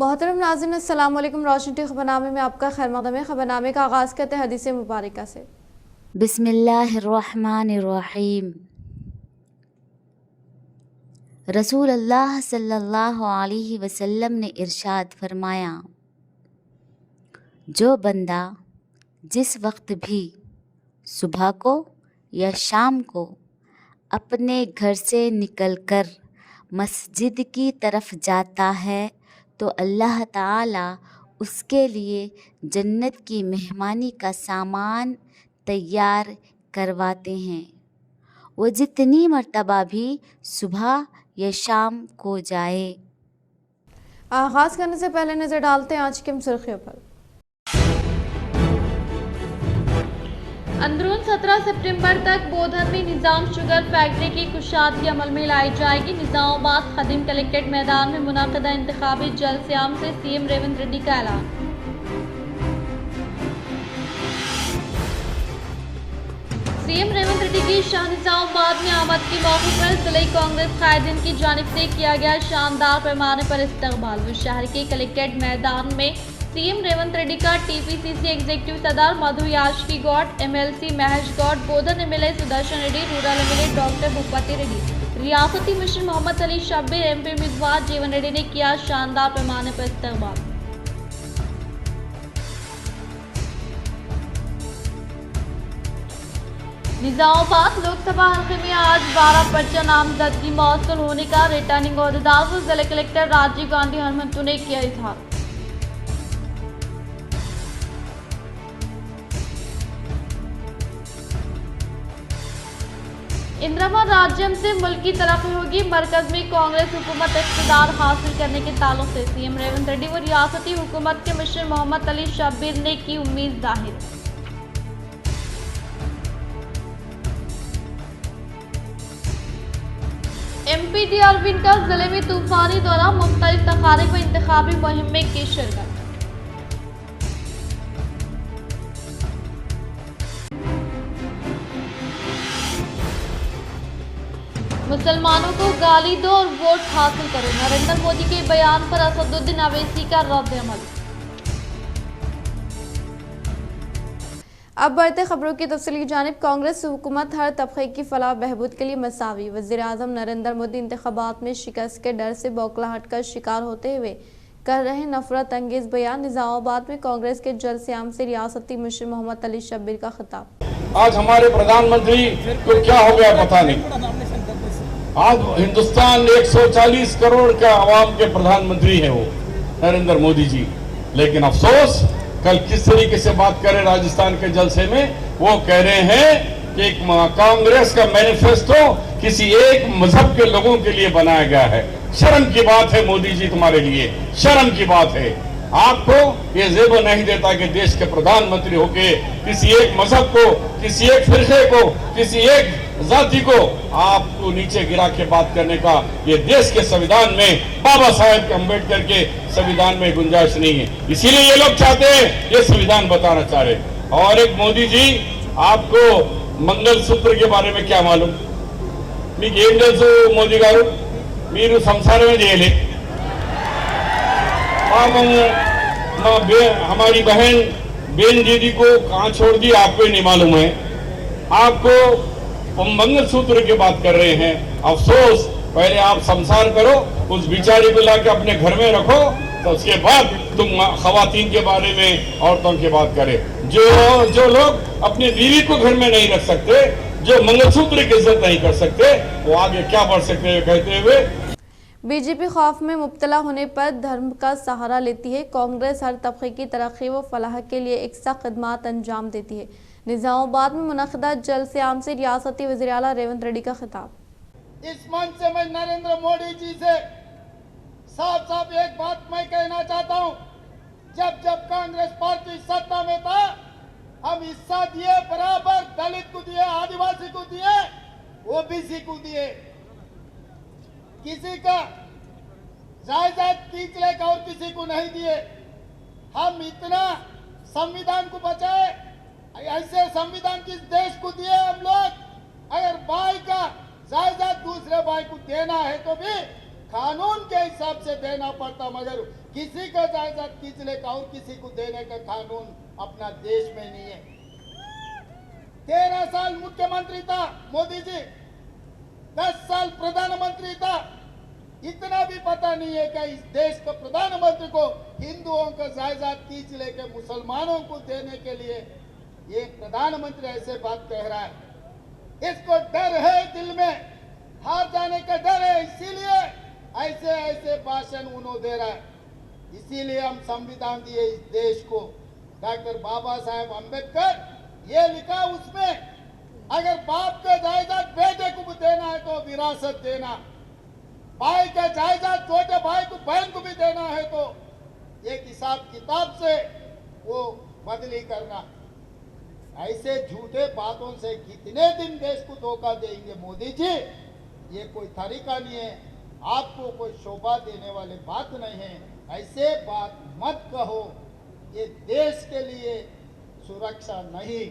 मोहतरम नाज़रीन, अस्सलाम वालेकुम। रोशन टी खबरनामे में आपका खैर मक़दम है। खबरनामे का आगाज़ करते हैं हदीस मुबारका से। बिस्मिल्लाहिर्रहमानिर्रहीम। रसूल अल्लाह सल्लल्लाहु अलैहि वसल्लम ने इरशाद फरमाया, जो बंदा जिस वक्त भी सुबह को या शाम को अपने घर से निकलकर मस्जिद की तरफ जाता है तो अल्लाह ताला उसके लिए जन्नत की मेहमानी का सामान तैयार करवाते हैं। वो जितनी मर्तबा भी सुबह या शाम को जाए। आगाज़ करने से पहले नज़र डालते हैं आज की सुर्खियों पर। अंदरून 17 सितंबर तक बोधन में निज़ाम शुगर फैक्ट्री की कुशादगी अमल में लाई जाएगी। निज़ामाबाद खदीम कलेक्ट्रेट मैदान में मुनाक़िदा इंतखाबी जलसे-आम से सीएम रेवंत रेड्डी का ऐलान। सीएम रेवंत रेड्डी की शाह निज़ामाबाद में आमद के मौके पर जिले कांग्रेस कायदीन की जानिब से किया गया शानदार पैमाने पर इस्तकबाल। शहर के कलेक्ट्रेट मैदान में सीएम रेवंत रेड्डी का टीपीसीसी एग्जीक्यूटिव सदर Madhu Yaskhi Goud, MLC Mahesh Goud, Bodhan MLA Sudarshan Reddy, rural MLA doctor Bhupathi Reddy, रियासती मिशन मोहम्मद अली शब्बीर, एमपी उम्मीदवार जीवन रेड्डी ने किया शानदार पैमाने पर इस्तकबाल। निज़ामाबाद लोकसभा हल्के में आज 12 पर्चा नामजदगी मौसूल होने का रिटर्निंग अहदेदार व जिला कलेक्टर राजीव गांधी हनुमंतु ने किया इजहार। इंदिरा राज्यम से मुल्क की तरक्की होगी। मरकज में कांग्रेस हुकूमत इख्तिदार हासिल करने के ताल्लुक से सीएम रेवंत रेड्डी व रियासती हुकूमत के मिशन मोहम्मद अली शब्बीर ने की उम्मीद जाहिर। एमपी अरविंद का जिले में तूफानी दौरा, मुख्तलिफ तकारीब व इंतखाबी मुहिम में की शिरकत। मुसलमानों को गाली दो और वोट हासिल करो, नरेंद्र मोदी के बयान पर असदुद्दीन अवैसी का रद्द अमल। अब बढ़ते खबरों की तफसील की जानिब। कांग्रेस हुकूमत हर तबके की फलाह बहबूद के लिए मसावी। वज़ीर-ए-आज़म नरेंद्र मोदी इंतखाबात में शिकस्त के डर से बौखलाहट का शिकार होते हुए कर रहे नफरत अंगेज बयान। निज़ामाबाद में कांग्रेस के जलसे-आम से रियासती मिशन मोहम्मद अली शब्बीर का खिताब। आज हमारे प्रधानमंत्री को क्या हो गया पता नहीं। आज हिंदुस्तान 140 करोड़ का आवाम के प्रधानमंत्री है वो नरेंद्र मोदी जी, लेकिन अफसोस कल किस तरीके से बात करें राजस्थान के जलसे में, वो कह रहे हैं कि कांग्रेस का मैनिफेस्टो किसी एक मजहब के लोगों के लिए बनाया गया है। शर्म की बात है मोदी जी, तुम्हारे लिए शर्म की बात है। आपको ये ज़ेब नहीं देता कि देश के प्रधानमंत्री होके किसी एक मजहब को, किसी एक फिरके को, किसी एक जाति को आपको नीचे गिरा के बात करने का ये देश के संविधान में, बाबा साहेब अम्बेडकर के संविधान में गुंजाइश नहीं है। इसीलिए ये लोग चाहते हैं ये संविधान बताना चाह रहे। और एक मोदी जी, आपको मंगलसूत्र के बारे में क्या मालूम? మీకు ఏం తెలుసు మోదీ గారు? మీరు సంసారమే చేయలే। हमारी बहन बेन दीदी को कहाँ छोड़ दी आपको नहीं मालूम है। आपको मंगलसूत्र की बात कर रहे हैं। अफसोस, पहले आप संसार करो, उस बिचारी को लाके अपने घर में रखो, तो उसके बाद तुम खवातीन के बारे में, औरतों की बात करें। जो लोग अपनी बीवी को घर में नहीं रख सकते, जो मंगलसूत्र की इज्जत नहीं कर सकते, वो आगे क्या बढ़ सकते हैं कहते हुए। बीजेपी खौफ में मुब्तला होने पर धर्म का सहारा लेती है। कांग्रेस हर तबके की तरक्की व फलाह के लिए एकसा खदमात अंजाम देती है। निज़ामाबाद में मुनक़िदा जलसे-आम से रियासती वज़ीर-ए-आला रेवंत रेड्डी का खिताब। इस मंच से मैं नरेंद्र मोदी जी से साफ साफ एक बात मैं कहना चाहता हूं, जब कांग्रेस पार्टी सत्ता में था, हम हिस्सा दिए बराबर, दलित को दिए, आदिवासी को दिए, ओबीसी को दिए। किसी का जायदाद खींच लेकर और किसी को नहीं दिए। हम इतना संविधान को बचाए, ऐसे संविधान किस देश को दिए हम लोग। अगर भाई का जायदाद दूसरे भाई को देना है तो भी कानून के हिसाब से देना पड़ता, मगर किसी का जायदाद खींच लेगा और किसी को देने का कानून अपना देश में नहीं है। 13 साल मुख्यमंत्री था मोदी जी, 10 साल प्रधानमंत्री था। इतना भी पता नहीं है कि इस देश के प्रधानमंत्री को हिंदुओं का जायदाद खींच लेके मुसलमानों को देने के लिए ये प्रधानमंत्री ऐसे बात कह रहा है। इसको डर है, दिल में हार जाने का डर है, इसीलिए ऐसे ऐसे भाषण उन्होंने दे रहा है। इसीलिए हम संविधान दिए इस देश को। डॉक्टर बाबा साहेब अम्बेडकर ये लिखा उसमें, अगर बाप का जायदाद बेटे को भी देना है तो विरासत देना, भाई का जायदाद छोटे भाई को बहन को भी देना है तो एक हिसाब किताब से वो बदली करना। ऐसे झूठे बातों से कितने दिन देश को धोखा देंगे मोदी जी? ये कोई तरीका नहीं है, आपको कोई शोभा देने वाली बात नहीं है। ऐसे बात मत कहो, ये देश के लिए सुरक्षा नहीं।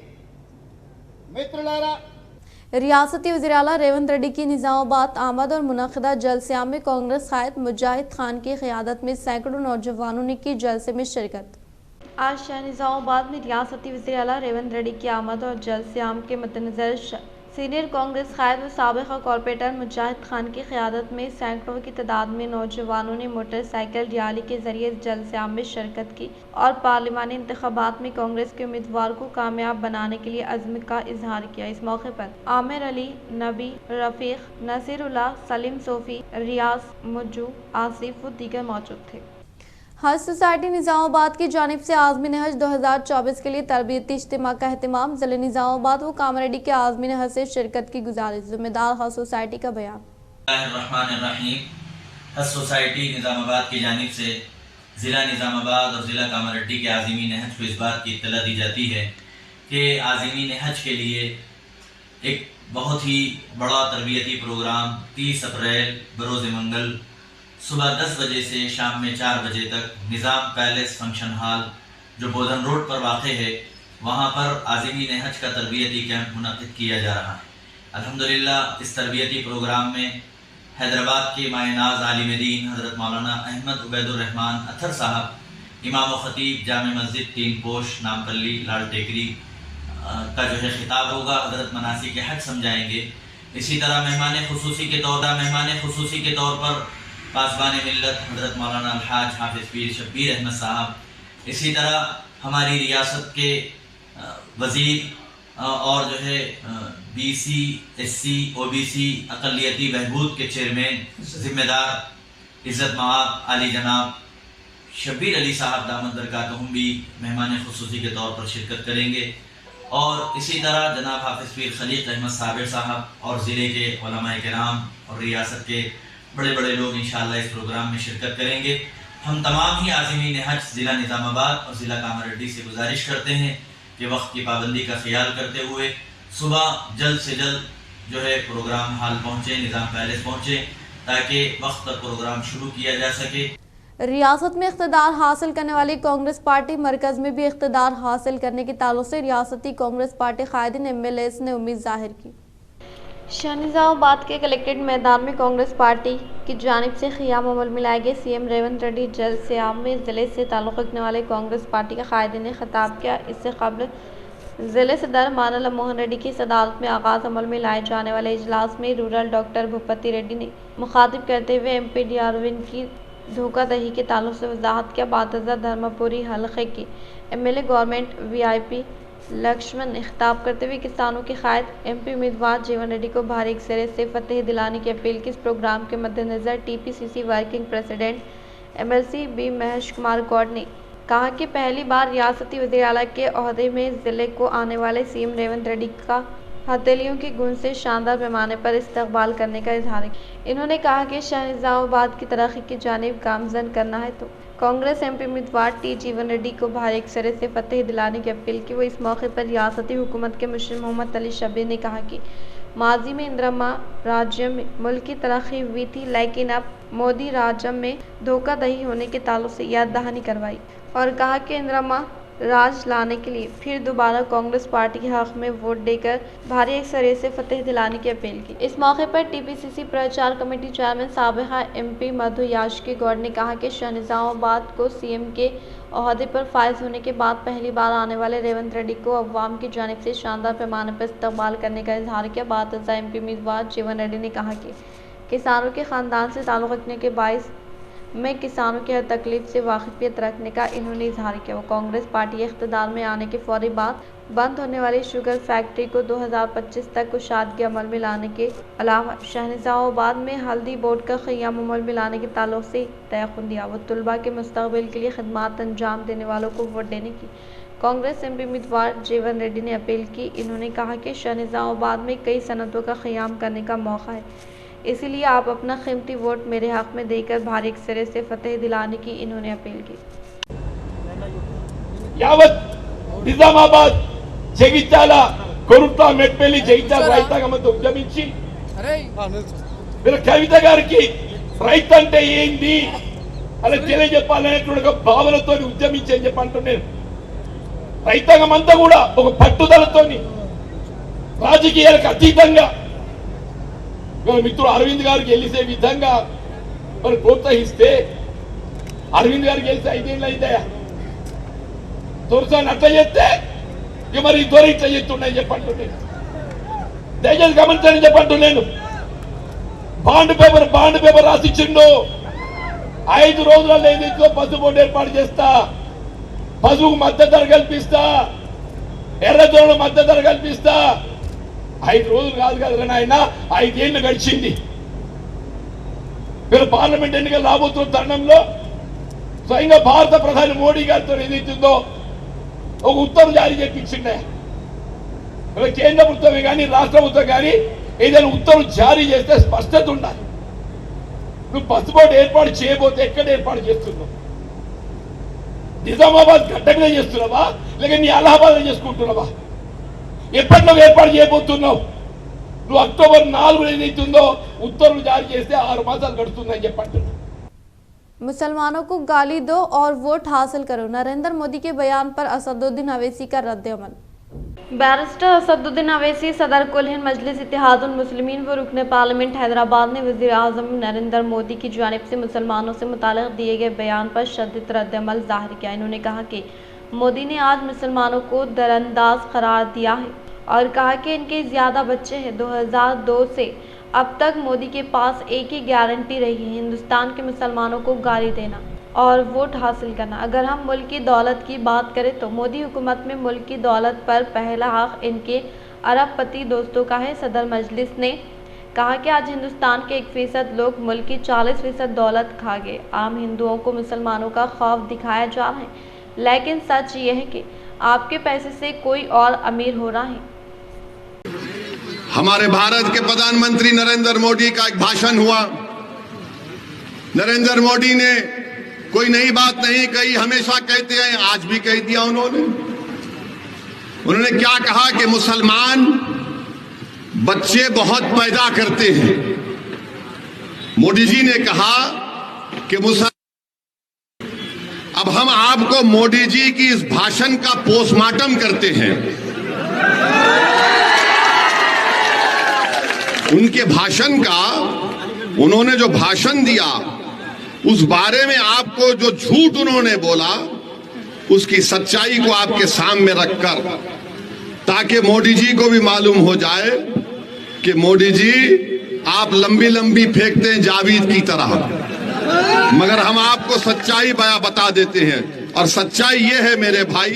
मित्रलारा, रियासती वज़ीर-ए-आला रेवंत रेड्डी की निज़ामाबाद आमद और मुनक़िदा जलसिया में कांग्रेस कायद मुजाहिद खान की क़यादत में सैकड़ों नौजवानों ने की जलसे में शिरकत। आज शहर निज़ामाबाद में रियासती वज़ीर-ए-आला रेवंत रेड्डी की आमद और जलसियाम के मद्देनज़र सीनियर कांग्रेस कायद व साबिक़ा कॉरपोरेटर मुजाहिद खान की क़यादत में सैकड़ों की तादाद में नौजवानों ने मोटरसाइकिल रैली के जरिए जलसियाम में शिरकत की और पार्लिमानी इंतख़ाबात में कांग्रेस के उम्मीदवार को कामयाब बनाने के लिए अज़्म का इजहार किया। इस मौके पर आमिर अली, नबी, रफ़ीक, नसीरुल्लाह, सलीम सोफ़ी, रियाज, मुज्जू, आसिफ व दीगर मौजूद थे। हज सोसाइटी निज़ामाबाद की जानिब से आज़मीन हज 2024 के लिए तरबियती इज्तिमा का अहतमाम। ज़िले निज़ामाबाद व कामरेड्डी के आज़मीन हज से शिरकत की गुजारिश। ज़िम्मेदार हज सोसाइटी का बयान। हज सोसाइटी निज़ामाबाद की जानिब से ज़िला निज़ामाबाद और ज़िला कामरेड्डी के आज़मीन हज को इस बात की इत्तला दी जाती है कि आज़मीन हज के लिए एक बहुत ही बड़ा तरबियती प्रोग्राम 30 अप्रैल बरोज़ मंगल सुबह 10 बजे से शाम में 4 बजे तक निज़ाम पैलेस फंक्शन हॉल जो बोधन रोड पर वाक़े है, वहाँ पर आज़मीन हज का तरबियती कैंप मुनक़िद किया जा रहा है। अल्हम्दुलिल्लाह इस तरबियती प्रोग्राम में हैदराबाद के मायनाज आलिम दीन हज़रत मौलाना अहमद उबैदुर्रहमान अथर साहब, इमाम व ख़तीब जामे मस्जिद तीन पोश नामपल्ली लाल टेकरी का जो है खिताब होगा। हज़रत मनासिक के हज समझाएंगे। इसी तरह मेहमान खुसूसी के तौर पर पासबान मिल्लत हज़रत मौलाना अलहाज हाफिज़ पीर शब्बीर अहमद साहब, इसी तरह हमारी रियासत के वज़ीर और जो है BC SC OBC अक़लियती बहबूद के चेयरमैन ज़िम्मेदार इज़्ज़त मआब आली जनाब शब्बीर अली साहब दामद बरकातहुम भी मेहमान खुसूसी के तौर पर शिरकत करेंगे। और इसी तरह जनाब हाफिज़ पीर खलीक अहमद साबिर साहब और ज़िले के उलमाए किराम और रियासत के बड़े बड़े लोग इंशाअल्लाह इस प्रोग्राम में शिरकत करेंगे। हम तमाम ही आज़मीन हज ज़िला निज़ामाबाद और ज़िला कामरेड्डी से गुजारिश करते हैं कि वक्त की पाबंदी का ख्याल करते हुए सुबह जल्द से जल्द जो है प्रोग्राम हॉल पहुँचे, निज़ाम पैलेस पहुँचे, ताकि वक्त पर प्रोग्राम शुरू किया जा सके। रियासत में इख्तिदार हासिल करने वाली कांग्रेस पार्टी मरकज़ में भी इख्तिदार हासिल करने के ताल्लुक से रियासती कांग्रेस पार्टी कायदीन MLAs ने उम्मीद जाहिर की। शहर निज़ामाबाद के कलेक्ट्रेट मैदान में कांग्रेस पार्टी की जानिब से क़ियाम अमल में लाए गए CM रेवंत रेड्डी जलसियाम में ज़िले से ताल्लुक़ रखने वाले कांग्रेस पार्टी के कायदीन ने खिताब किया। इससे कबल ज़िले सदर मानल मोहन रेड्डी की सदारत में आगाज़ अमल में लाए जाने वाले इजलास में रूरल डॉक्टर भूपति रेड्डी ने मुखातिब करते हुए MP DRWin की धोखाधड़ी के ताल्लुक से वजाहत किया। बातज़ा धर्मपुरी हल्के की MLA गवर्नमेंट VIP लक्ष्मण ने खिताब करते हुए किसानों के कायद MP उम्मीदवार जीवन रेड्डी को भारी सिरे से फतेह दिलाने की अपील की। इस प्रोग्राम के मद्देनज़र TPCC working president MLC B Mahesh Kumar Goud ने कहा कि पहली बार रियासती वज़ीर-ए-आला के ओहदे में ज़िले को आने वाले CM रेवंत रेड्डी का हथेलियों के गुण से शानदार पैमाने पर इस्तकबाल करने का इजहार किया। इन्होंने कहा कि शहर निज़ामाबाद की तरक्की की जानिब गामज़न करना है तो कांग्रेस MP उम्मीदवार T जीवन रेड्डी को भारी सिरे से फतेह दिलाने की अपील की। वो इस मौके पर रियासती हुकूमत के मुशीर मोहम्मद अली शब्बीर ने कहा कि माजी में इंदिरा राज्यम में मुल्क की तरक्की हुई थी, लेकिन अब मोदी राज्यम में धोखाधड़ी होने के ताल्लुक से याद दहानी करवाई और कहा कि इंदिरा राज लाने के लिए फिर दोबारा कांग्रेस पार्टी के हक में वोट देकर भारी अक्सरियत से फतेह दिलाने की अपील की। इस मौके पर टीपीसीसी प्रचार कमेटी चेयरमैन साबिका एमपी मधु याचकी गौड़ ने कहा कि शाहनिजामाबाद को सीएम के ओहदे पर फायज होने के बाद पहली बार आने वाले रेवंत रेड्डी को अवाम की जानिब से शानदार पैमाने पर इस्तकबाल करने का इजहार किया। बातजा एमपी उम्मीदवार जीवन रेड्डी ने कहा कि किसानों के खानदान से ताल्लुक़ रखने के बायस में किसानों की हर तकलीफ से वाकिफियत रखने का इन्होंने इजहार किया। वो कांग्रेस पार्टी इख्तिदार में आने के फौरी बाद बंद होने वाली शुगर फैक्ट्री को 2025 तक कुशादगी अमल में लाने के अलावा शाहनिजामाबाद में हल्दी बोर्ड का क़याम अमल में लाने के ताल्लुक से तयक़ुन दिया। वो तलबा के मुस्तक़बिल के लिए खिदमात अंजाम देने वालों को वोट देने की कांग्रेस एमपी उम्मीदवार जीवन रेड्डी ने अपील की। इन्होंने कहा कि शाहनिजामाबाद में कई सनतों का क़याम करने का मौका है, इसीलिए आप अपना कीमती वोट मेरे हक में देकर भारी अक्सरियत से फतेह दिलाने की इन्होंने अपील की। यावत् निजामाबाद జగిత్యాల కొరుట్ల మెట్పల్లి జగిత్యాల రైతాంగంతో ఉద్యమించి వీళ్ళ కవిత గారికి రైతు అంటే ఏంది అలా తెలియజెప్పాలనేటువంటి ఒక భావనతో ఉద్యమించి అని చెప్పి అంటున్నాను. రైతాంగం అంతా కూడా ఒక పట్టుదలతో రాజకీయాలకు అతీతంగా మిత్రుడు అరవింద్ గారికి గెలిచే విధంగా మరి ప్రోత్సహిస్తే అరవింద్ గారికి గెలిచి 5 ఏళ్ళు అయిందయా తోర్సాన్ని అట్లా చేస్తే ఇక మరి దొర ఇట్లా చేస్తున్నాయని చెప్పంటున్నాను. దయచేసి గమనించని చెప్పంటున్నాను. Bond paper రాసిచ్చిండు. 5 రోజులలో ఏదైతే పసుపు బోర్డు ఏర్పాటు చేస్తా, పసుపుకు మద్దతు ధర కల్పిస్తా, ఎర్రజొన్నలు మద్దతు ధర కల్పిస్తా. 5 రోజులు కాదు కదా నాయన, 5 ఏళ్ళు గడిచింది. మీరు పార్లమెంట్ ఎన్నికలు రాబోతున్న తరుణంలో స్వయంగా భారత ప్రధాని మోడీ గారితో ఏదైతుందో ఒక ఉత్తర్వు జారీ చేయించిండే. కేంద్ర ప్రభుత్వమే కానీ రాష్ట్ర ప్రభుత్వం కానీ ఏదైనా ఉత్తర్వు జారీ చేస్తే స్పష్టత ఉండాలి. నువ్వు పసుపు బోర్డు ఏర్పాటు చేయబోతే ఎక్కడ ఏర్పాటు చేస్తున్నావు? నిజామాబాద్ గడ్డ మీద చేస్తున్నావా లేక నీ అలహాబాద్ చేసుకుంటున్నావా? ఎప్పటి నువ్వు ఏర్పాటు చేయబోతున్నావు? నువ్వు అక్టోబర్ 4 ఏదైతుందో ఉత్తర్వులు జారీ చేస్తే 6 మాసాలు గడుస్తుందని చెప్పంటున్నావు. मुसलमानों को गाली दो और वोट हासिल करो, नरेंद्र मोदी के बयान पर असदुद्दीन अवैसी का रद्द-ए-अमल। बैरिस्टर असदुद्दीन अवैसी सदर कुल हिंद मजलिस इत्तेहादुल मुस्लिमीन व रुकन पार्लियामेंट हैदराबाद ने वज़ीर आज़म नरेंद्र मोदी की जानिब से मुसलमानों से मुताल्लिक़ दिए गए बयान पर शदीद रद्द-ए-अमल ज़ाहिर किया। इन्होंने कहा कि मोदी ने आज मुसलमानों को दरअंदाज करार दिया है और कहा कि इनके ज़्यादा बच्चे हैं। 2002 से अब तक मोदी के पास एक ही गारंटी रही है, हिंदुस्तान के मुसलमानों को गाली देना और वोट हासिल करना। अगर हम मुल्क की दौलत की बात करें तो मोदी हुकूमत में मुल्क की दौलत पर पहला हक इनके अरबपति दोस्तों का है। सदर मजलिस ने कहा कि आज हिंदुस्तान के 1% लोग मुल्क की 40% दौलत खा गए। आम हिंदुओं को मुसलमानों का खौफ दिखाया जा रहा है, लेकिन सच ये है कि आपके पैसे से कोई और अमीर हो रहा है। हमारे भारत के प्रधानमंत्री नरेंद्र मोदी का एक भाषण हुआ। नरेंद्र मोदी ने कोई नई बात नहीं कही, हमेशा कहते हैं, आज भी कह दिया उन्होंने क्या कहा कि मुसलमान बच्चे बहुत पैदा करते हैं। मोदी जी ने कहा कि अब हम आपको मोदी जी की इस भाषण का पोस्टमार्टम करते हैं। उनके भाषण का, उन्होंने जो भाषण दिया उस बारे में आपको जो झूठ उन्होंने बोला उसकी सच्चाई को आपके सामने रखकर, ताकि मोदी जी को भी मालूम हो जाए कि मोदी जी आप लंबी लंबी फेंकते हैं जावेद की तरह, मगर हम आपको सच्चाई बता देते हैं। और सच्चाई ये है मेरे भाई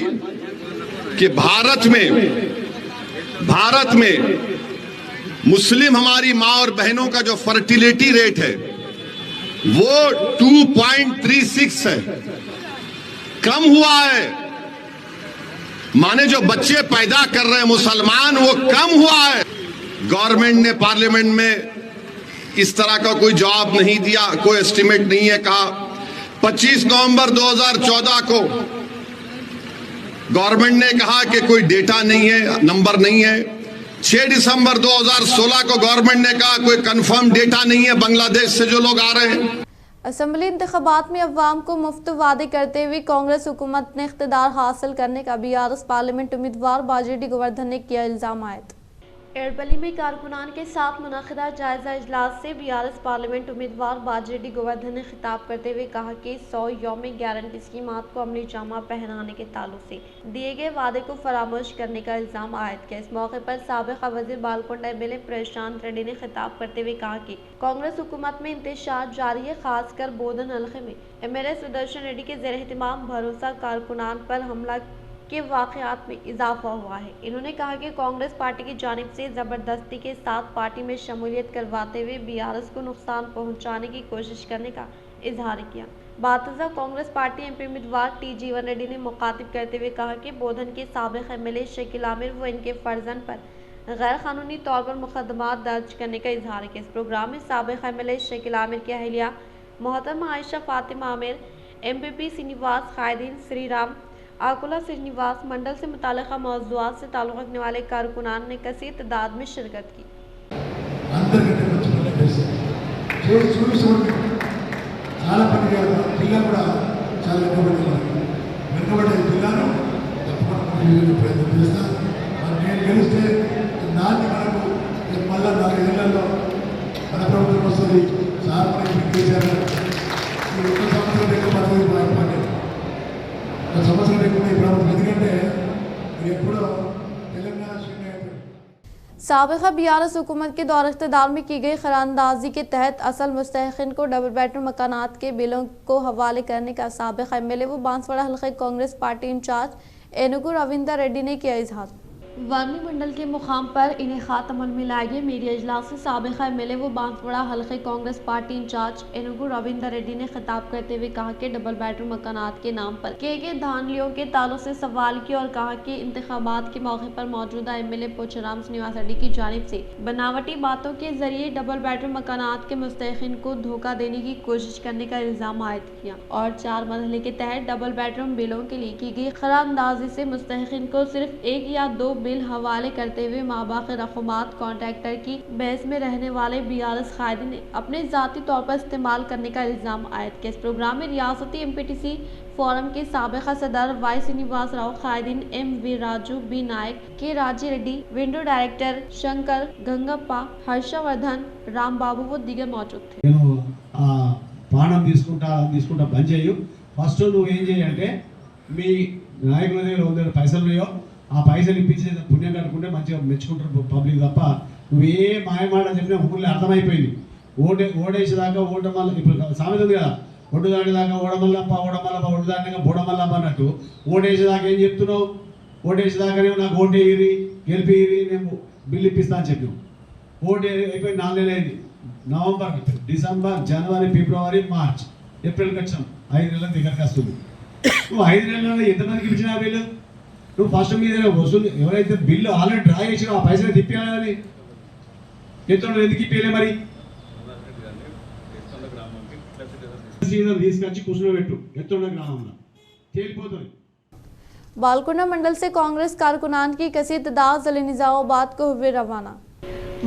कि भारत में मुस्लिम हमारी माँ और बहनों का जो फर्टिलिटी रेट है वो 2.36 है, कम हुआ है। माने जो बच्चे पैदा कर रहे हैं मुसलमान वो कम हुआ है। गवर्नमेंट ने पार्लियामेंट में इस तरह का कोई जवाब नहीं दिया, कोई एस्टिमेट नहीं है। कहा 25 नवंबर 2014 को गवर्नमेंट ने कहा कि कोई डेटा नहीं है, नंबर नहीं है। 6 दिसंबर 2016 को गवर्नमेंट ने कहा कोई कंफर्म डेटा नहीं है बांग्लादेश से जो लोग आ रहे हैं। असम्बली इंतखाबात में अवाम को मुफ्त वादे करते हुए कांग्रेस हुकूमत ने इख्तिदार हासिल करने का बीआरएस पार्लियामेंट उम्मीदवार बाजेडी गोवर्धन ने किया इल्जाम आयद। एड़बली में कारकुनान के साथ मुनाकिदा जायजा इजलास से बीआरएस पार्लियामेंट उम्मीदवार बाजेडी गोवर्धन ने खिताब करते हुए कहा कि 100 यौम गारंटी स्कीमात को अमली जामा पहनाने के ताल्लुक से दिए गए वादे को फरामोश करने का इल्जाम आयद किया। इस मौके पर साबिक़ा वज़ीर बालकोंडा एमएलए प्रशांत रेड्डी ने खिताब करते हुए कहा कि कांग्रेस हुकूमत में इंतशार जारी है, खासकर बोधन हल्के में एमएलए सुदर्शन रेड्डी के ज़ेर एहतमाम भरोसा कारकुनान पर हमला के वाक़यात में इजाफा हुआ है। इन्होंने कहा कि कांग्रेस पार्टी की जानिब से ज़बरदस्ती के साथ पार्टी में शमूलियत करवाते हुए बीआरएस को नुकसान पहुंचाने की कोशिश करने का इजहार किया। बातज़ा कांग्रेस पार्टी एमपी उम्मीदवार टी जीवन रेड्डी ने मुखातिब करते हुए कहा कि बोधन के साबिक़ एमएलए शकील आमिर व इनके फर्जन पर गैर कानूनी तौर पर मुकदमात दर्ज करने का इजहार किया। इस प्रोग्राम में साबिक़ एमएलए शकील आमिर की अहलिया मोहतरमा आयशा फातिमा आमिर, एमपीपी श्रीनिवास, कायदीन श्रीराम, आकुला श्रीनिवास, मंडल से मुताल्लिक़ा मौज़ूआत से ताल्लुक़ रखने वाले कारकुनान ने कसीर तादाद में शिरकत की। చాలా పనిగా జిల్లా కూడా చాలా వెనుకబడే జిల్లాను తప్పకుండా ప్రయత్నం చేస్తాను. మరి నేను గెలిస్తే నాటి మనకు మళ్ళా 4 ఏళ్లలో మన ప్రభుత్వం వస్తుంది. సార్ మనకి కేసీఆర్ ఒక సంవత్సరం ఎక్కువ పదవి మాట్లాడే ఒక సంవత్సరం ఎక్కువ ఈ ప్రభుత్వం ఎందుకంటే ఎప్పుడో తెలంగాణ साबिक़ा बीआरएस हुकूमत के दौर इक़्तिदार में की गई खरानंदाजी के तहत असल मुस्तहिक़ीन को डबल बेडरूम मकानात के बिलों को हवाले करने का साबिक़ा एमएलए व बांसवाड़ा हल्के कांग्रेस पार्टी इंचार्ज एनुगु रविंदर रेड्डी ने किया इजहार। वर्मी मंडल के मुकाम पर इनेकाद अमल में लाए गए मीडिया इजलास से साबिक़ा एमएलए व बांसवाड़ा हल्के कांग्रेस पार्टी इंचार्ज एनुगु रविंदर रेड्डी ने खिताब करते हुए कहा कि डबल बेडरूम मकानात के नाम पर किए गए धांधलियों के ताल्लुक से सवाल किया और कहा कि इंतखाबात के मौके पर मौजूदा एमएलए पोचाराम श्रीनिवास रेड्डी की जानिब से बनावटी बातों के जरिए डबल बेडरूम मकानात के मुस्तहिक़ीन को धोखा देने की कोशिश करने का इल्जाम आयद किया और 4 मरहले के तहत डबल बेडरूम बिलों के लिए की गई खरानंदाजी से मुस्तहिक़ीन को सिर्फ 1 या 2 बिल हवाले करते हुए माबाक़ी रक़मात कॉन्ट्रैक्टर की बहस में रहने वाले बीआरएस कायदीन ने अपने ज़ाती तौर पर इस्तेमाल करने का इल्ज़ाम आयद किया। इस प्रोग्राम में रियासती एमपीटीसी फोरम के साबिक़ा सदर वाई श्रीनिवास राव, कायदीन M V Raju, B Naik, K Raji Reddy, window director Shankar Gangappa, Harshavardhan, Ram Babu व दीगर मौजूद थे। పానం తీసుకుంటా బంద్ చేయు. ఫస్ట్ నువ్వు ఏం చేయంటే మీ నాయకుల దగ్గర 100 పైసలు ఉన్నాయో ఆ పైసలు ఇప్పించి పుణ్యం కట్టుకుంటే మంచిగా మెచ్చుకుంటారు పబ్లిక్ తప్ప నువ్వు ఏ మాయమాట చెప్పినా ఊళ్ళో అర్థమైపోయింది. ఓడేసేదాకా ఓటమల్ల ఇప్పుడు సామెత ఉంది కదా, ఒడ్డు దాటిదాకా ఓడమల్లప్ప ఒడ్డు దాటినాక బోడమల్లప్ప అన్నట్టు ఓటేసేదాకా ఏం చెప్తున్నావు? ఓటేసేదాకానే నాకు ఓటేయిరి గెలిపిరి నేను బిల్లు ఇప్పిస్తా అని చెప్పినావు. ఓటు అయిపోయి 4 నెలలు అయింది. నవంబర్, డిసెంబర్, జనవరి, ఫిబ్రవరి, మార్చ్, ఏప్రిల్కి వచ్చాం. 5 నెలల దగ్గరికి వస్తుంది. నువ్వు 5 నెలల్లో ఎంతమందికి ఇచ్చిన బిల్లు? నువ్వు ఫస్ట్ మీద వసూలు ఎవరైతే బిల్లు ఆల్రెడీ డ్రా చేసినా ఆ పైసలు తిప్పాలని ఎంతో ఎందుకు ఇప్పలే? మరి తీసుకొచ్చి కూర్చోబెట్టు ఎత్తున్న గ్రామంలో తేలిపోతుంది. बालकोंडा मंडल से कांग्रेस कारकुनान की कसीर तादाद ज़िले निज़ामाबाद को हुए रवाना।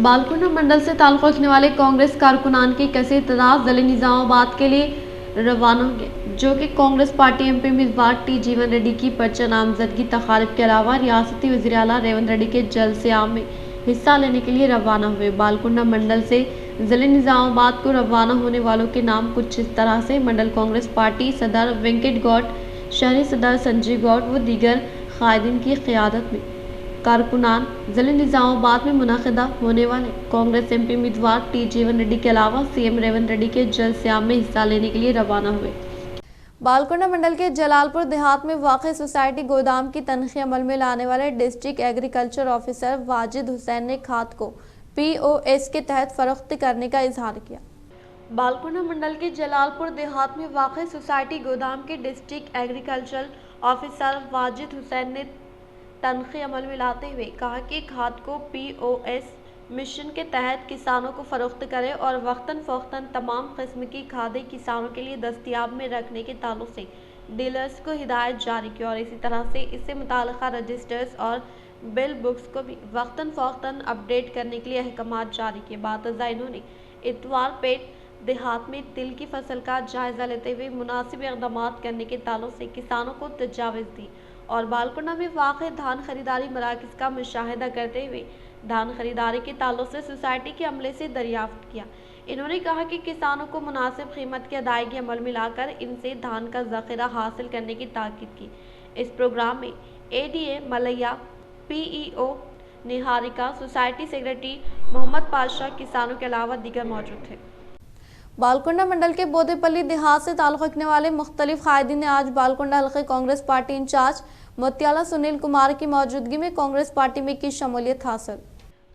बालकोंडा मंडल से ताल्लुक़ रखने वाले कांग्रेस कारकुनान की कसीर तादाद ज़िले निज़ामाबाद के लिए रवाना होंगे, जो कि कांग्रेस पार्टी एमपी उम्मीदवार टी जीवन रेड्डी की पर्चा नामजदगी तकारीब के अलावा रियासती वज़ीर आला रेवंत रेड्डी के जलसे आम में हिस्सा लेने के लिए रवाना हुए। बालकोंडा मंडल से ज़िले निज़ामाबाद को रवाना होने वालों के नाम कुछ इस तरह से: मंडल कांग्रेस पार्टी सदर वेंकट गौड़, शहरी सदर संजय गौड़ व दीगर कायदीन की क़यादत में कारकुनान ज़िले निज़ामाबाद में मुनाकिदा होने वाले कांग्रेस एमपी उम्मीदवार टी जीवन रेड्डी के अलावा सीएम रेवंत रेड्डी के जलसे-आम में हिस्सा लेने के लिए रवाना हुए। बालकोंडा मंडल के जलालपुर देहात में वाक़ सोसाइटी गोदाम की तनख़ी अमल में लाने वाले district agriculture officer Wajid Hussain ने खाद को POS के तहत फरोख्त करने का इजहार किया। बालकोंडा मंडल के जलालपुर देहात में वाक़ सोसाइटी गोदाम के district agriculture officer Wajid Hussain ने तनख़ी अमल में लाते हुए कहा कि खाद को POS मिशन के तहत किसानों को फ़रोख्त करें और वक्तन फ़ौक्तन तमाम किस्म की खादें किसानों के लिए दस्तियाब में रखने के ताल्लुक़ से डीलर्स को हिदायत जारी की और इसी तरह से इससे मुताल्लिक़ा रजिस्टर्स और बिल बुक्स को भी वक्तन फ़ौक्तन अपडेट करने के लिए अहकामात जारी किए। बातज़ा इन्होंने इतवार पेट देहात में तिल की फसल का जायजा लेते हुए मुनासिब इक़दाम करने के ताल्लुक से किसानों को तजावीज़ दी और बालकुंडा में वाक़ धान खरीदारी मराकज़ का मुशाहिदा करते हुए धान खरीदारी के ताल्लुक से सोसाइटी के अमले से दरियाफ्त किया। इन्होंने कहा कि किसानों को मुनासिब कीमत की अदायगी अमल में लाकर इनसे धान का ज़ख़ीरा हासिल करने की ताकीद की। इस प्रोग्राम में ADA Malaiah, PEO Niharika, society secretary Mohammed Pasha, किसानों के अलावा दीगर मौजूद थे। बालकुंडा मंडल के बोदेपल्ली देहात से ताल्लुक़ रखने वाले मुख्तलिफ कायदीन ने आज बालकुंडा हल्के कांग्रेस पार्टी इंचार्ज मोतियाला सुनील कुमार की मौजूदगी में कांग्रेस पार्टी में की शमूलियत हासिल।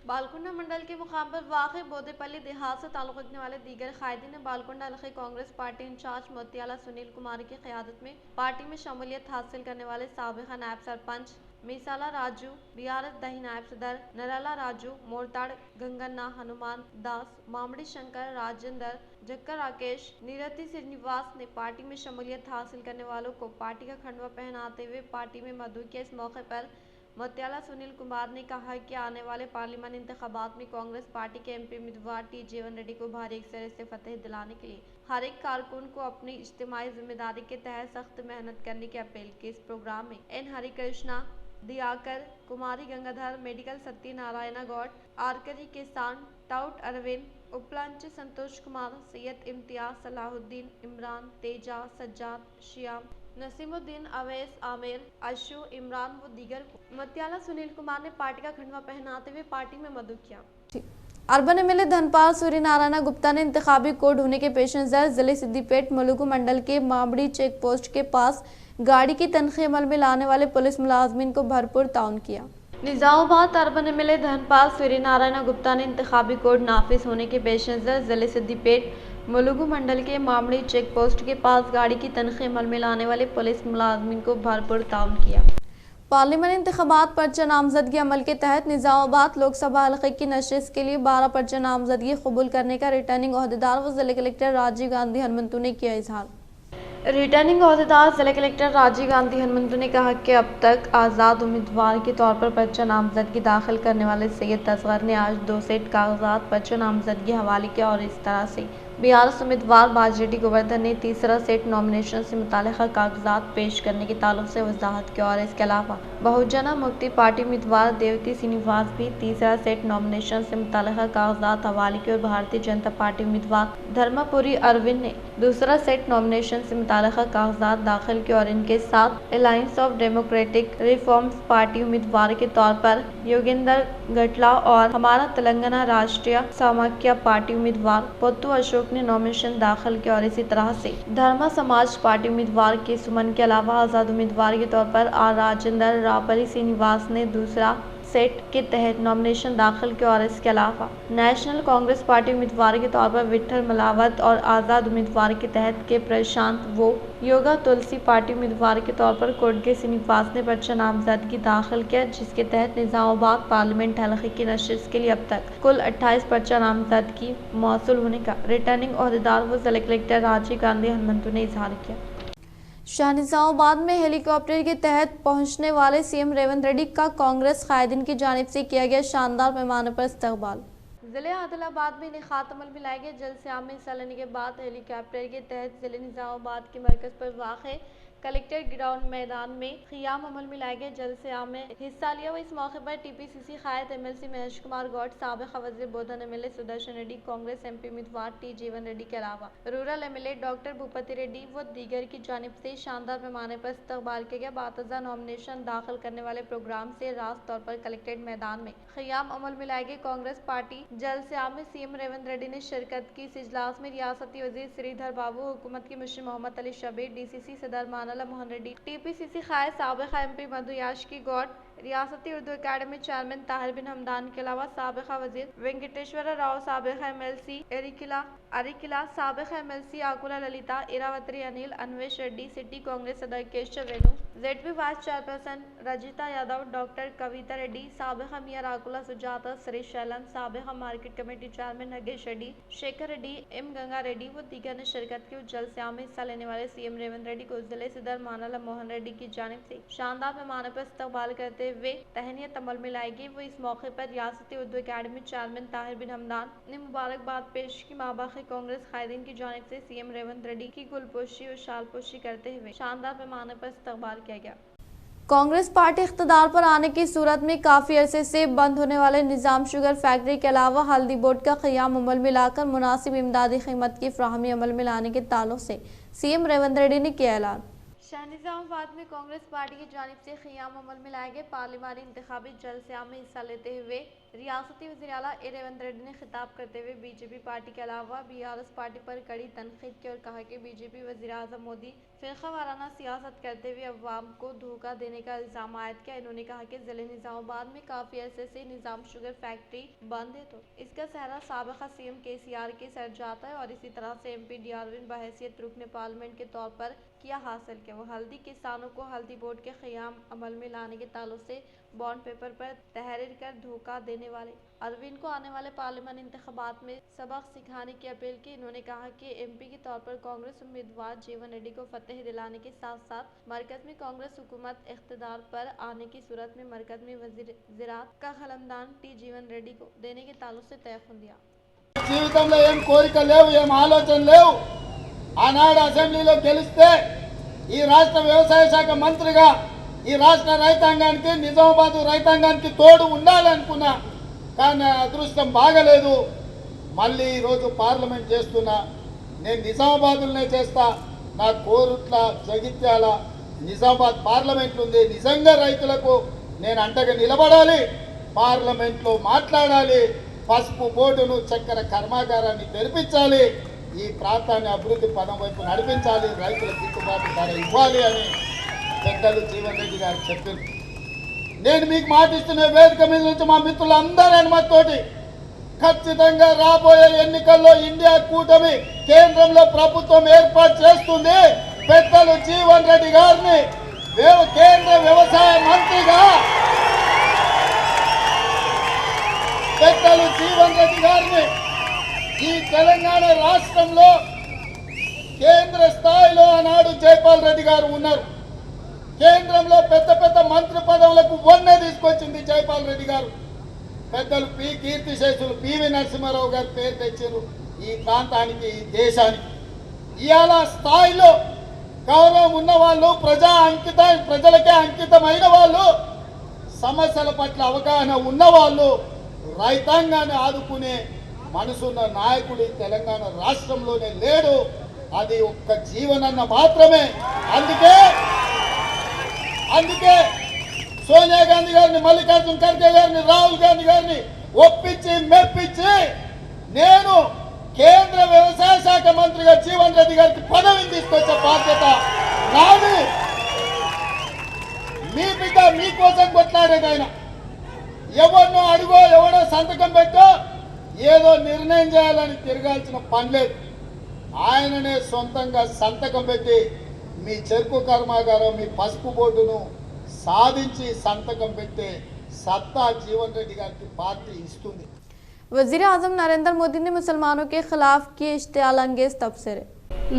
बालकुंडा मंडल के मुकाम पर वाक़ बोदेपल्ली देहात से ताल्लुक़ रखने वाले दीगर कायदीन ने बालकुंडा हल्के कांग्रेस पार्टी इंचार्ज मोतियाला सुनील कुमार की क़यादत में पार्टी में शमूलियत हासिल करने वाले साबिक़ा नायब सरपंच मीसाला राजू, BRS दही नायब सदर नराला राजू, मोरताड़ गंगन्ना, हनुमान दास, मामड़ी शंकर, राजेंद्र जक्कर, राकेश, नीरति श्रीनिवास ने पार्टी में शमूलियत हासिल करने वालों को पार्टी का खंडवा पहनाते हुए पार्टी में मदऊ किया। इस मौके पर मोतियाला सुनील कुमार ने कहा कि आने वाले पार्लियामानी इंतखाबात में कांग्रेस पार्टी के MP उम्मीदवार T जीवन रेड्डी को भारी अक्सर से फतेह दिलाने के लिए हर एक कारकुन को अपनी इज्तिमाई जिम्मेदारी के तहत सख्त मेहनत करने की अपील की। इस प्रोग्राम में N हरिकृष्णा, दियाकर, कुमारी गंगाधर, मेडिकल सत्यनारायण गौड़, आरकरी किसान, टाउट अरविंद, उपलंच संतोष कुमार, सैयद इम्तियाज, सलाहुद्दीन, इमरान, तेजा, सज्जाद, श्याम, नसीमुद्दीन, अवैस, आमिर, अशु, इमरान व दीगर को मोतियाला सुनील कुमार ने पार्टी का खंडवा पहनाते हुए पार्टी में मदऊ किया। अर्बन MLA धनपाल सूर्यनारायण गुप्ता ने इंतखाबी कोड होने के पेश नज़र जिले सिद्दीपेट मुलुगु मंडल के मामड़ी चेक पोस्ट के पास गाड़ी की तनख्वाह अमल में लाने वाले पुलिस मुलाजमीन को भरपूर ताउन किया। निजामाबाद अर्बन MLA धनपाल सूर्यनारायण गुप्ता ने इंतखाबी कोड नाफिज होने के पेश नज़र जिले सिद्दीपेट मुलुगु मंडल के मामड़ी चेक पोस्ट के पास गाड़ी की तनख्वाह अमल में लाने वाले पुलिस मुलाजमीन को भरपूर ताउन किया। पार्लियामानी इंतखाबात पर्चा नामजदगी अमल के तहत निजामाबाद लोकसभा हल्के की नशिस्त के लिए 12 पर्चा नामजदगी कबूल करने का रिटर्निंग अहदेदार व जिला कलेक्टर राजीव गांधी हनुमंतु ने किया इजहार। रिटर्निंग अहदेदार जिला कलेक्टर राजीव गांधी हनुमंतु ने कहा कि अब तक आज़ाद उम्मीदवार के तौर पर पर्चा नामजदगी दाखिल करने वाले सैयद असगर ने आज 2 सेट कागजात पर्चा नामजदगी हवाले किया और इस तरह से BRS उम्मीदवार बाजरेड्डी गोवर्धन ने तीसरा सेट नॉमिनेशन से मुताल्लिक़ा कागजात पेश करने के ताल्लुक से वजाहत की और इसके अलावा बहुजन मुक्ति पार्टी उम्मीदवार देवती श्रीनिवास भी तीसरा सेट नॉमिनेशन से मुताल्लिक़ा कागजात हवाले की और भारतीय जनता पार्टी उम्मीदवार धर्मपुरी अरविंद ने दूसरा सेट नॉमिनेशन से मुताल्लिक़ा कागजात दाखिल किए और इनके साथ alliance of democratic reforms party उम्मीदवार के तौर पर योगेंद्र गटला और हमारा तेलंगाना राष्ट्रीय समाख्या पार्टी उम्मीदवार पोत्तु अशोक ने नॉमिनेशन दाखिल किया और इसी तरह से धर्मा समाज पार्टी उम्मीदवार के सुमन के अलावा आज़ाद उम्मीदवार के तौर पर R राजेंद्र रापरी श्रीनिवास ने दूसरा सेट के तहत नॉमिनेशन दाखिल किया और इसके अलावा नेशनल कांग्रेस पार्टी उम्मीदवार के तौर पर विठल मलावत और आज़ाद उम्मीदवार के तहत के प्रशांत वो योगा तुलसी पार्टी उम्मीदवार के तौर पर कोटगे श्रीनिवास ने पर्चा नामजदगी दाखिल किया, जिसके तहत निजामाबाद पार्लियामेंट हल्के की नशिस्त के लिए अब तक कुल 28 पर्चा नामजदगी मौसूल होने का रिटर्निंग अहदेदार व जिला कलेक्टर राजीव गांधी हनुमंतु ने इजहार किया। शाहनिजामाबाद में हेलीकॉप्टर के तहत पहुंचने वाले CM रेवंत रेड्डी का कांग्रेस कायदीन की जानिब से किया गया शानदार पैमाने पर इस्तकबाल। जिले आदिलाबाद में इनेकात अमल में लाए गए जलसे-आम में हिस्सा लेने के बाद हेलीकॉप्टर के तहत जिले निजामाबाद के मरकज पर वाक़ कलेक्टर ग्राउंड मैदान में क़ियाम अमल में लाए गए जलसे-आम में हिस्सा लिया। इस मौके पर TPCC कायद MLC महेश कुमार गौड़, साबिक़ वज़ीर बोधन MLA सुदर्शन रेड्डी, कांग्रेस MP उम्मीदवार T जीवन रेड्डी के अलावा rural MLA doctor Bhupathi Reddy व दीगर की जानिब से शानदार पैमाने पर इस्तकबाल किया गया। बातज़ा नॉमिनेशन दाखिल करने वाले प्रोग्राम से रास्त तौर पर कलेक्ट्रेट मैदान में क़ियाम अमल में लाए गए कांग्रेस पार्टी जलसे-आम में CM रेवंत रेड्डी ने शिरकत की। इस इजलास में रियासती वज़ीर श्रीधर बाबू, हुकूमत के मुंशी मोहम्मद अली शबीर, DCC सदर मानला मोहन रेड्डी, TPCC कायद साबिक़ा MP मधु याशकी गौड़, रियासती उर्दू अकादमी चेयरमैन ताहिर बिन हमदान के अलावा साबिक़ा वज़ीर वेंकटेश्वर राव, साबिक़ा MLC अरिकिला, साबिक़ा MLC आकुला ललिता, इरावत्री अनिल, अन्वेश रेड्डी, सिटी कांग्रेस सदर Keshav Venu, ZP vice chairperson Rajitha Yadav, doctor Kavitha Reddy, साबिक़ा मियां राकुला सुजाता, श्री शैलन, साबिक़ा market committee chairman Nagesh Reddy, Shekhar Reddy, M Ganga Reddy व दीगर ने शिरकत की। जलसे-आम में हिस्सा लेने वाले CM रेवंत रेड्डी को जिले सदर मानला मोहन रेड्डी की जानिब से शानदार पैमाने पर इस्तकबाल करते हुए तहनीत अमल में लाई गई। वो इस मौके पर रियासती उर्दू अकादमी चेयरमैन ताहिर बिन हमदान ने मुबारकबाद पेश की। माबाखी कांग्रेस कायदीन की जानिब से सीएम रेवंत रेड्डी की गुलपोशी और शालपोशी करते हुए शानदार पैमाने पर इस्तकबाल किया गया। कांग्रेस पार्टी इख्तिदार पर आने की सूरत में काफी अरसे से बंद होने वाले निजाम शुगर फैक्ट्री के अलावा हल्दी बोर्ड का क़याम अमल में लाकर मुनासिब इमदादी कीमत की फ्राहमी अमल में लाने के ताल्लुक से सीएम रेवंत रेड्डी ने किया ऐलान। शाहनिजामाबाद में कांग्रेस पार्टी की जानिब से क़याम अमल में लाए गए पार्लिमानी इंतखाबी जलसे में हिस्सा लेते हुए रियासती वज़ीर आला रेवंत रेड्डी ने खिताब करते हुए बीजेपी पार्टी के अलावा बीआरएस पार्टी पर कड़ी तनकीद की और कहा कि बीजेपी वज़ीर आज़म मोदी फ़िरक़ा वाराना सियासत करते हुए अवाम को धोखा देने का इल्ज़ाम आयद किया। इन्होंने कहा कि ज़िले निज़ामाबाद में काफ़ी अरसे से निज़ाम शुगर फैक्ट्री बंद है तो इसका सहरा साबिक़ा सीएम केसीआर के सर जाता है और इसी तरह से एमपी डीआरविन बहैसियत रुकन पार्लियामेंट के तौर पर किया हासिल किया। वो हल्दी किसानों को हल्दी बोर्ड के क़याम अमल में लाने के ताल्लुक से बॉन्ड पेपर पर तहरीर कर धोखा देने वाले अरविंद को आने वाले पार्लियामानी इंतखाबात में सबक सिखाने की अपील की। इन्होंने कहा कि एमपी के तौर पर कांग्रेस उम्मीदवार जीवन रेड्डी को फतेह दिलाने के साथ साथ मरकज में कांग्रेस हुकूमत इख्तिदार पर आने की सूरत में मरकज में वज़ीर ज़राअत का क़लमदान टी जीवन रेड्डी को देने के ताल्लुक से तयखुन दिया। జీవితంలో ఏం కోరిక లేవు, ఏం ఆలోచన లేవు. ఆనాడు అసెంబ్లీలో గెలిస్తే ఈ రాష్ట్ర వ్యవసాయ శాఖ మంత్రిగా ఈ రాష్ట్ర రైతాంగానికి నిజామాబాద్ రైతాంగానికి తోడు ఉండాలనుకున్నా. కానీ అదృష్టం బాగలేదు. మళ్ళీ ఈరోజు పార్లమెంట్ చేస్తున్నా. నేను నిజామాబాద్లోనే చేస్తా. నా కోరుట్ల జగిత్యాల నిజామాబాద్ పార్లమెంట్ ఉంది. నిజంగా రైతులకు నేను అంటగా నిలబడాలి, పార్లమెంట్లో మాట్లాడాలి, పసుపు బోర్డును చక్కెర కర్మాగారాన్ని తెరిపించాలి, ఈ ప్రాంతాన్ని అభివృద్ధి పదం వైపు నడిపించాలి, రైతులకు గిట్టుబాటు ధర ఇవ్వాలి అని పెద్దలు జీవన్ రెడ్డి గారు చెప్పారు. నేను మీకు మాటిస్తున్న వేదిక మీద నుంచి మా మిత్రులందరి అనుమతితోటి ఖచ్చితంగా రాబోయే ఎన్నికల్లో ఇండియా కూటమి కేంద్రంలో ప్రభుత్వం ఏర్పాటు చేస్తుంది. పెద్దలు జీవన్ రెడ్డి గారిని కేంద్ర వ్యవసాయ మంత్రిగా పెద్దలు జీవన్ రెడ్డి గారిని ఈ తెలంగాణ రాష్ట్రంలో కేంద్ర స్థాయిలో ఆనాడు జైపాల్ రెడ్డి గారు ఉన్నారు. కేంద్రంలో పెద్ద పెద్ద మంత్రి పదవులకు వన్నె తీసుకొచ్చింది జైపాల్ రెడ్డి గారు. పెద్దలు కీర్తిశేషులు పివి నరసింహారావు గారు పేరు తెచ్చారు ఈ ప్రాంతానికి, ఈ దేశానికి. ఇవాళ స్థాయిలో గౌరవం ఉన్న వాళ్ళు, ప్రజలకే అంకితమైన వాళ్ళు, సమస్యల పట్ల అవగాహన ఉన్నవాళ్ళు, రైతాంగాన్ని ఆదుకునే మనసున్న నాయకుడు తెలంగాణ రాష్ట్రంలోనే లేడు. అది ఒక్క జీవనన్న మాత్రమే. అందుకే సోనియా గాంధీ గారిని, మల్లికార్జున ఖర్గే గారిని, రాహుల్ గాంధీ గారిని ఒప్పించి మెప్పించి నేను కేంద్ర వ్యవసాయ శాఖ మంత్రిగా జీవన్ రెడ్డి గారికి పదవిని తీసుకొచ్చే బాధ్యత నాది. మీ బిడ్డ మీకోసం కొట్లాడేది ఆయన. ఎవరినో అడుగో, ఎవడో సంతకం పెట్టో ఏదో నిర్ణయం చేయాలని తిరగాల్సిన పని లేదు. ఆయననే సొంతంగా సంతకం పెట్టి మీ చెరుకు కర్మాగారం, మీ పసుపు బోర్డును సాధించి సంతకం పెట్టే సత్తా జీవన్ రెడ్డి గారికి పార్టీ ఇస్తుంది. वज़ीर आज़म नरेंद्र मोदी ने मुसलमानों के खिलाफ किए इश्तियाल अंगेज तबसरे।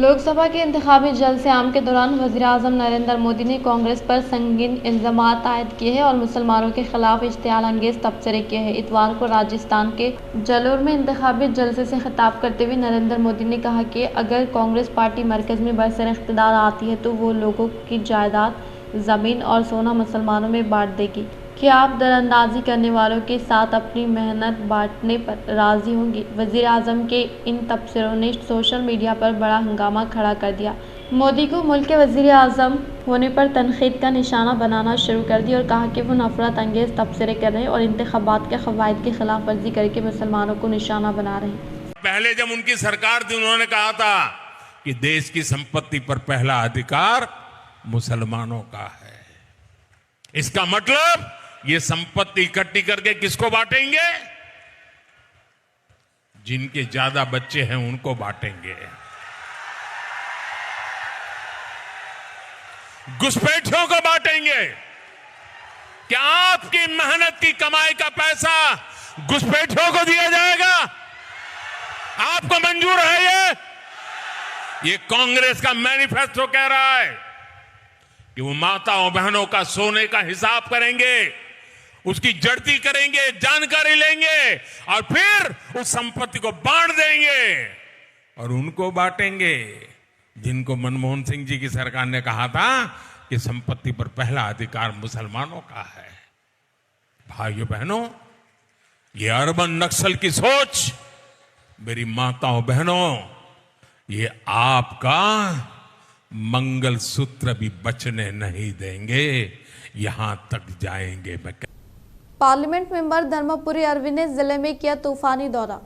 लोकसभा के इंतखाबी जलसे आम के दौरान वज़ीर आज़म नरेंद्र मोदी ने कांग्रेस पर संगीन इल्ज़ामात आयद किए हैं और मुसलमानों के खिलाफ इश्तियाल अंगेज तबसरे किए हैं। इतवार को राजस्थान के जलोर में इंतखाबी जलसे से खिताब करते हुए नरेंद्र मोदी ने कहा कि अगर कांग्रेस पार्टी मरकज़ में बरसर इख्तिदार आती है तो वो लोगों की जायदाद, ज़मीन और सोना मुसलमानों में बांट देगी। क्या आप दरअंदाजी करने वालों के साथ अपनी मेहनत बांटने पर राज़ी होंगी? वज़ीर आज़म के इन तबसरों ने सोशल मीडिया पर बड़ा हंगामा खड़ा कर दिया। मोदी को मुल्क के वज़ीर आज़म होने पर तनक़ीद का निशाना बनाना शुरू कर दिया और कहा कि वो नफ़रत अंगेज़ तबसरे कर रहे हैं और इंतख़ाबात के क़वाइद की खिलाफ वर्जी करके मुसलमानों को निशाना बना रहे हैं। पहले जब उनकी सरकार थी उन्होंने कहा था कि देश की संपत्ति पर पहला अधिकार मुसलमानों का है। इसका मतलब ये संपत्ति इकट्ठी करके किसको बांटेंगे? जिनके ज्यादा बच्चे हैं उनको बांटेंगे। घुसपैठियों को बांटेंगे। क्या आपकी मेहनत की कमाई का पैसा घुसपैठियों को दिया जाएगा? आपको मंजूर है? ये कांग्रेस का मैनिफेस्टो कह रहा है कि वो माताओं बहनों का सोने का हिसाब करेंगे। उसकी जड़ती करेंगे, जानकारी लेंगे और फिर उस संपत्ति को बांट देंगे और उनको बांटेंगे जिनको मनमोहन सिंह जी की सरकार ने कहा था कि संपत्ति पर पहला अधिकार मुसलमानों का है। भाइयों बहनों, ये अर्बन नक्सल की सोच, मेरी माताओं बहनों, ये आपका मंगलसूत्र भी बचने नहीं देंगे, यहां तक जाएंगे। पार्लियामेंट मेंबर धर्मपुरी अरवी ने जिले में किया तूफानी दौरा।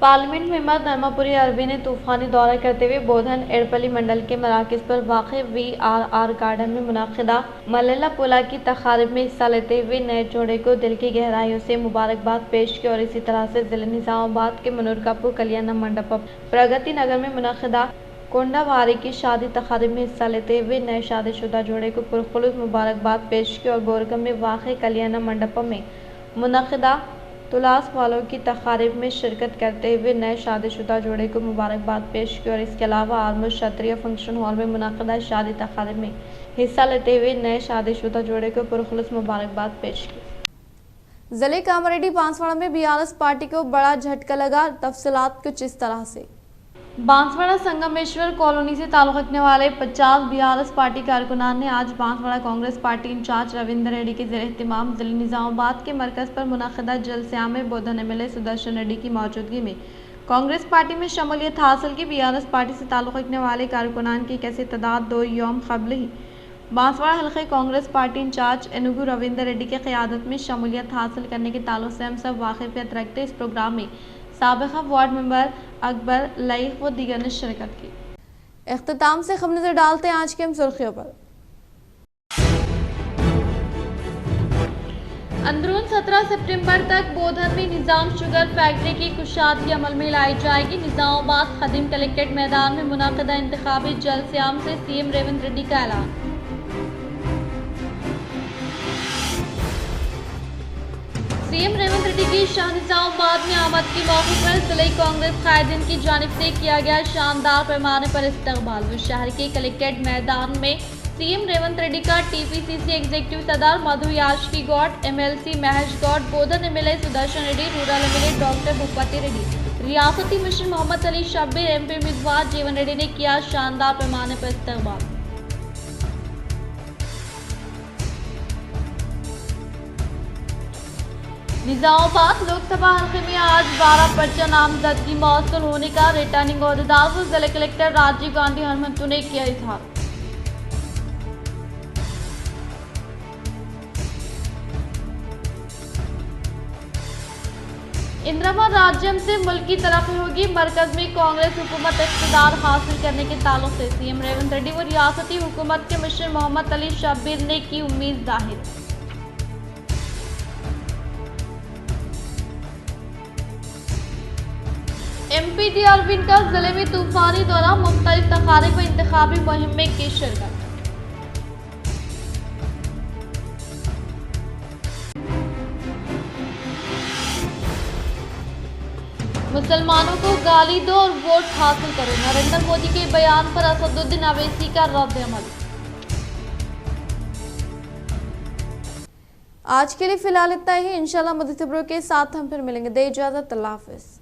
पार्लियामेंट मेंबर धर्मपुरी अरवी ने तूफानी दौरा करते हुए बोधन एड़पली मंडल के मराकज पर वाक़े VRR गार्डन में मुनाकिदा मल्ला पुला की तकारीब में हिस्सा लेते हुए नए जोड़े को दिल की गहराइयों से मुबारकबाद पेश की और इसी तरह से जिले निजामाबाद के मनूरकापुर कल्याण मंडपम प्रगति नगर में मुनाकिदा कोंडावारी की शादी तकारीब में हिस्सा लेते हुए नए शादीशुदा जोड़े को पुरखुलूस मुबारकबाद पेश की और बोरगम में वाक़े कल्याण मंडपम में मुनाकिदा तुलास वालों की तकारीब में शिरकत करते हुए नए शादीशुदा जोड़े को मुबारकबाद पेश की और इसके अलावा आर्मर क्षत्रिय फंक्शन हॉल में मुनाकिदा शादी तकारीब में हिस्सा लेते हुए नए शादीशुदा जोड़े को पुरखुलूस मुबारकबाद पेश की। जिले कामारेड्डी बांसवाड़ा में BRS पार्टी को बड़ा झटका लगा। तफसीलात कुछ इस तरह से। बांसवाड़ा संगमेश्वर कॉलोनी से ताल्लुक़ रखने वाले 50 BRS पार्टी कारकुनान ने आज बांसवाड़ा कांग्रेस पार्टी इंचार्ज रविंद्र रेड्डी के ज़ेर एहतिमाम जिले निजामाबाद के मरकज़ पर मुनाकिदा जलसा में बोधन MLA सुदर्शन रेड्डी की मौजूदगी में कांग्रेस पार्टी में शमूलियत हासिल की। BRS पार्टी से ताल्लुक़ रखने वाले कारकुनान की कैसे तादाद 2 यौम क़ब्ल ही बांसवाड़ा हल्के कांग्रेस पार्टी इंचार्ज एनुगु रविंद्र रेड्डी की क़यादत में शमूलियत हासिल करने के ताल्लुक़ से हम सब वाक़िफ़ियत रखते इस प्रोग्राम में साबिक़ा वार्ड मेंबर अकबर लईक व दीगर ने शिरकत की। इख्तिताम से खबर नजर डालते हैं आज की हम सुर्खियों पर। अंदरून 17 सितंबर तक बोधन में निजाम शुगर फैक्ट्री की कुशादगी अमल में लाई जाएगी। निजामाबाद खदीम कलेक्ट्रेट मैदान में मुनाकिदा इंतखाबी जलसे से CM रेवंत रेड्डी का ऐलान। CM रेवंत रेड्डी की शाहनिजामाबाद में आमद के मौके पर जिले कांग्रेस कायदीन की जानिब से किया गया शानदार पैमाने पर इस्तकबाल। वो शहर के कलेक्ट्रेट मैदान में CM रेवंत रेड्डी का TPCC एग्जीक्यूटिव सदर मधु याशकी गौड, MLC महेश गौड, बोधन MLA Sudarshan Reddy, rural MLA doctor Bhupathi Reddy, रियासती मिशन मोहम्मद अली शब्बीर, MP उम्मीदवार जीवन रेड्डी ने किया शानदार पैमाने पर इस्तकबाल। निजामाबाद लोकसभा हल्के में आज 12 पर्चा नामजदगी मौसूल होने का रिटर्निंग अहदेदार व जिला कलेक्टर राजीव गांधी हनुमंतु ने किया इजहार। इंदिरा राज्यम से मुल्क की तरक्की होगी। मरकज में कांग्रेस हुकूमत इक़्तिदार हासिल करने के ताल्लुक से CM रेवंत रेड्डी व रियासती हुकूमत के मिशन मोहम्मद अली शब्बीर ने की उम्मीद जाहिर। MP डी अरविंद का जिले में तूफानी दौरा, मुख्तलिफ तकारीब व इंतखाबी मुहिम में की शिरकत। मुसलमानों को गाली दो और वोट हासिल करो, नरेंद्र मोदी के बयान पर असदुद्दीन अवैसी का रद्द-ए-अमल। आज के लिए फिलहाल इतना ही। इंशाल्लाह मज़ीद खबरों के साथ हम फिर मिलेंगे। दे इजाज़त, अल्लाह हाफ़िज़।